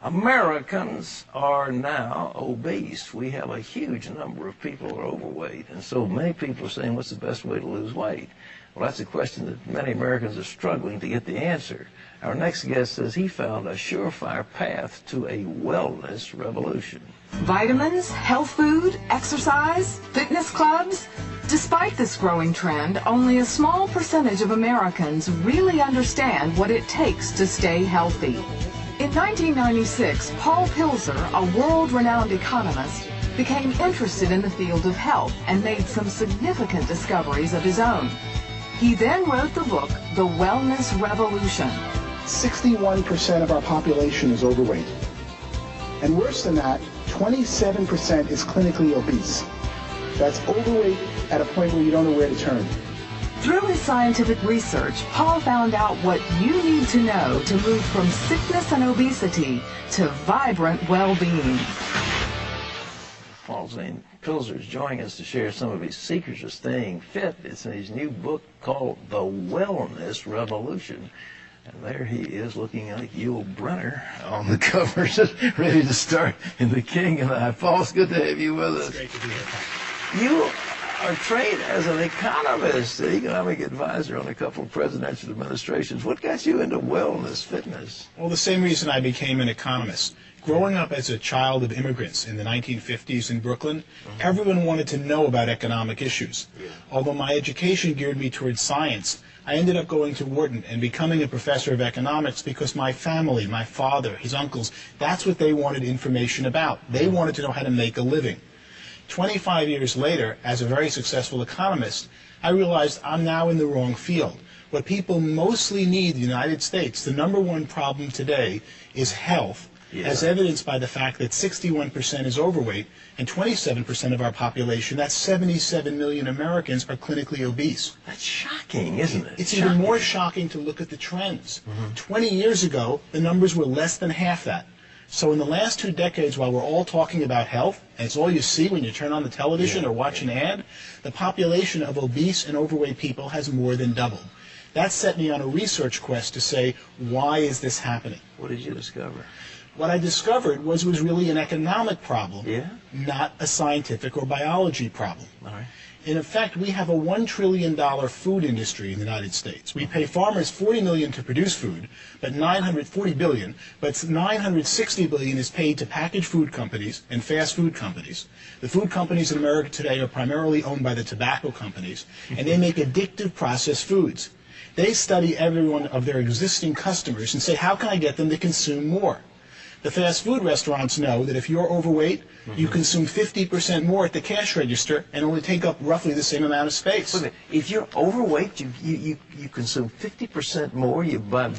Americans are now obese. We have a huge number of people who are overweight, and so many people are saying, what's the best way to lose weight? Well, that's a question that many Americans are struggling to get the answer. Our next guest says he found a surefire path to a wellness revolution. Vitamins, health food, exercise, fitness clubs. Despite this growing trend, only a small percentage of Americans really understand what it takes to stay healthy. In 1996, Paul Pilzer, a world-renowned economist, became interested in the field of health and made some significant discoveries of his own. He then wrote the book, The Wellness Revolution. 61% of our population is overweight. And worse than that, 27% is clinically obese. That's overweight at a point where you don't know where to turn. Through his scientific research, Paul found out what you need to know to move from sickness and obesity to vibrant well-being. Paul Zane Pilzer is joining us to share some of his secrets of staying fit. It's in his new book called The Wellness Revolution. And there he is looking like Yul Brynner on the cover, ready to start in The King and I. Paul, it's good to have you with us. It's great to be here. You are trained as an economist, an economic advisor on a couple of presidential administrations. What got you into wellness, fitness? Well, the same reason I became an economist. Growing up as a child of immigrants in the 1950s in Brooklyn, everyone wanted to know about economic issues. Although my education geared me towards science, I ended up going to Wharton and becoming a professor of economics because my family, my father, his uncles, that's what they wanted information about. They wanted to know how to make a living. 25 years later, as a very successful economist, I realized I'm now in the wrong field. What people mostly need in the United States, the #1 problem today, is health, as evidenced by the fact that 61% is overweight and 27% of our population, that's 77 million Americans, are clinically obese. That's shocking, isn't it? It's even more shocking to look at the trends. 20 years ago, the numbers were less than half that. So in the last 2 decades, while we're all talking about health, and it's all you see when you turn on the television or watch an ad, the population of obese and overweight people has more than doubled. That set me on a research quest to say, why is this happening? What did you discover? What I discovered was it was really an economic problem, Yeah? not a scientific or biology problem. All right. In effect, we have a $1 trillion food industry in the United States. We pay farmers $40 million to produce food, but $940 billion, but $960 billion is paid to packaged food companies and fast food companies. The food companies in America today are primarily owned by the tobacco companies, and they make addictive processed foods. They study every one of their existing customers and say, how can I get them to consume more? The fast food restaurants know that if you're overweight, you consume 50% more at the cash register and only take up roughly the same amount of space. Wait a minute. If you're overweight, you consume 50% more. You by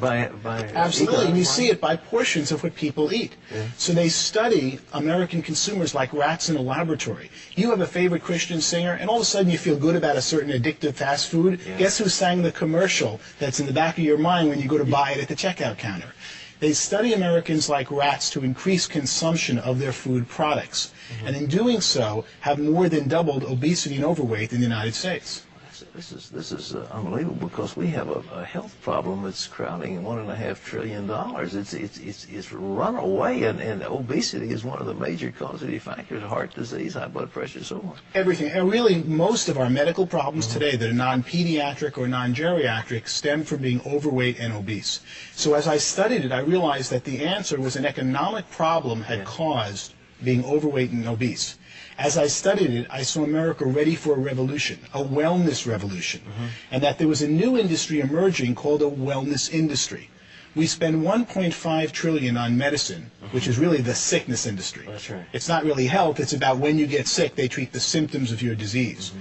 Absolutely, and you see it by portions of what people eat. So they study American consumers like rats in a laboratory. You have a favorite Christian singer, and all of a sudden you feel good about a certain addictive fast food. Guess who sang the commercial that's in the back of your mind when you go to buy it at the checkout counter? They study Americans like rats to increase consumption of their food products, and in doing so have more than doubled obesity and overweight in the United States. This is unbelievable, because we have a health problem that's crowding $1.5 trillion. It's run away, and obesity is one of the major causative factors: heart disease, high blood pressure, so on. Everything, and really most of our medical problems today that are non-pediatric or non-geriatric stem from being overweight and obese. So as I studied it, I realized that the answer was an economic problem had caused being overweight and obese. As I studied it, I saw America ready for a revolution, a wellness revolution, and that there was a new industry emerging called a wellness industry. We spend $1.5 trillion on medicine, which is really the sickness industry. That's right. It's not really health, it's about when you get sick, they treat the symptoms of your disease.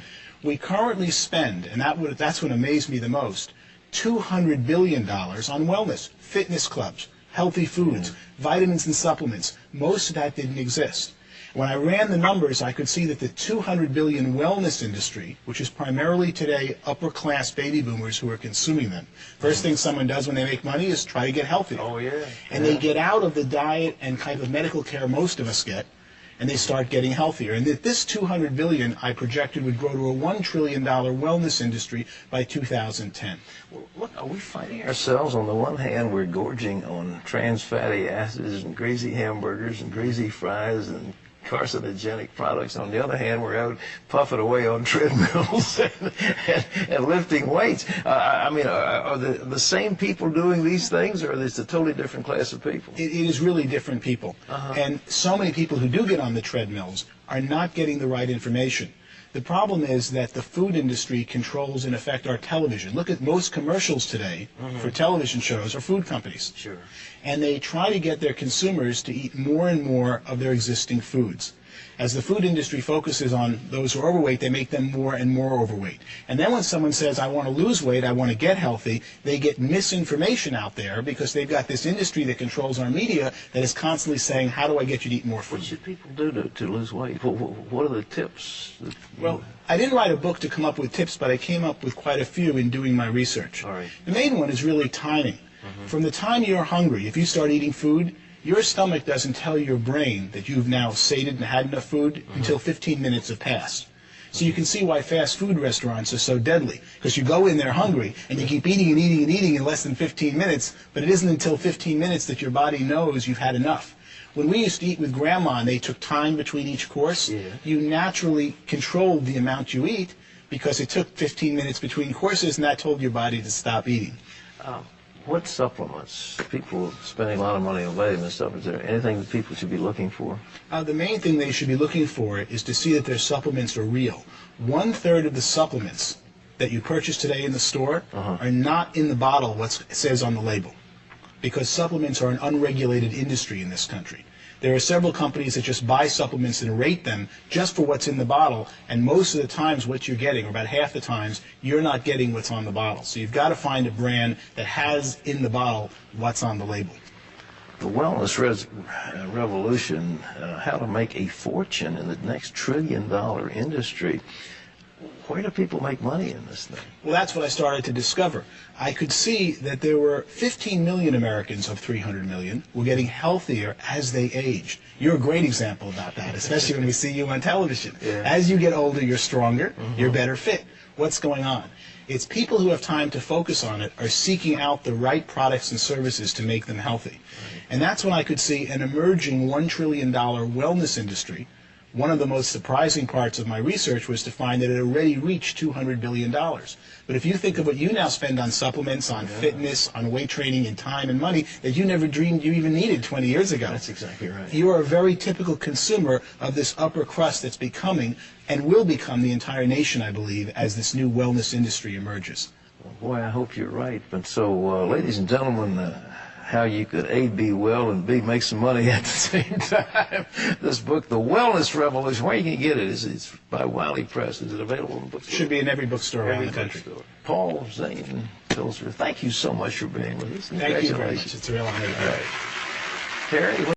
We currently spend, and that's what amazed me the most, $200 billion on wellness, fitness clubs, healthy foods, vitamins and supplements. Most of that didn't exist. When I ran the numbers, I could see that the $200 billion wellness industry, which is primarily today upper-class baby boomers who are consuming them, first thing someone does when they make money is try to get healthy. Oh, yeah. And they get out of the diet and kind of medical care most of us get, and they start getting healthier. And that this $200 billion I projected would grow to a $1 trillion wellness industry by 2010. Well, look, are we finding ourselves, on the one hand, we're gorging on trans fatty acids and greasy hamburgers and greasy fries and carcinogenic products. On the other hand, we're out puffing away on treadmills and lifting weights. I mean, are the same people doing these things, or is it a totally different class of people? It is really different people. And so many people who do get on the treadmills are not getting the right information. The problem is that the food industry controls, in effect, our television. Look at most commercials today for television shows are food companies. Sure. And they try to get their consumers to eat more and more of their existing foods. As the food industry focuses on those who are overweight, they make them more and more overweight. And then when someone says, I want to lose weight, I want to get healthy, they get misinformation out there because they've got this industry that controls our media that is constantly saying, how do I get you to eat more food? What should people do to lose weight? What are the tips? Well, I didn't write a book to come up with tips, but I came up with quite a few in doing my research. All right. The main one is really timing. From the time you're hungry, if you start eating food, your stomach doesn't tell your brain that you've now sated and had enough food until 15 minutes have passed. So you can see why fast food restaurants are so deadly, because you go in there hungry and you keep eating and eating and eating in less than 15 minutes, but it isn't until 15 minutes that your body knows you've had enough. When we used to eat with Grandma and they took time between each course, you naturally controlled the amount you eat because it took 15 minutes between courses, and that told your body to stop eating. What supplements? People spending a lot of money on vitamin supplements. Is there anything that people should be looking for? The main thing they should be looking for is to see that their supplements are real. 1/3 of the supplements that you purchase today in the store are not in the bottle what says on the label, because supplements are an unregulated industry in this country. There are several companies that just buy supplements and rate them just for what's in the bottle, and most of the times what you're getting, or about half the times, you're not getting what's on the bottle. So you've got to find a brand that has in the bottle what's on the label. The wellness revolution, how to make a fortune in the next $1 trillion industry. Where do people make money in this thing? Well, that's what I started to discover. I could see that there were 15 million Americans of 300 million were getting healthier as they aged. You're a great example about that, especially when we see you on television. As you get older, you're stronger, you're better fit. What's going on? It's people who have time to focus on it are seeking out the right products and services to make them healthy. And that's when I could see an emerging $1 trillion wellness industry. One of the most surprising parts of my research was to find that it already reached $200 billion. But if you think of what you now spend on supplements, on fitness, on weight training, and time and money that you never dreamed you even needed 20 years ago. That's exactly right. You are a very typical consumer of this upper crust that's becoming and will become the entire nation, I believe, as this new wellness industry emerges. Well, boy, I hope you're right. But so, ladies and gentlemen, how you could A, be well, and B, make some money at the same time. This book, The Wellness Revolution, where you can get it? It's by Wiley Press. Is it available in the bookstore? Should be in every bookstore around the country. Paul Zane Pilzer, thank you so much for being with us. Thank you very much. It's a real honor. All right. Terry,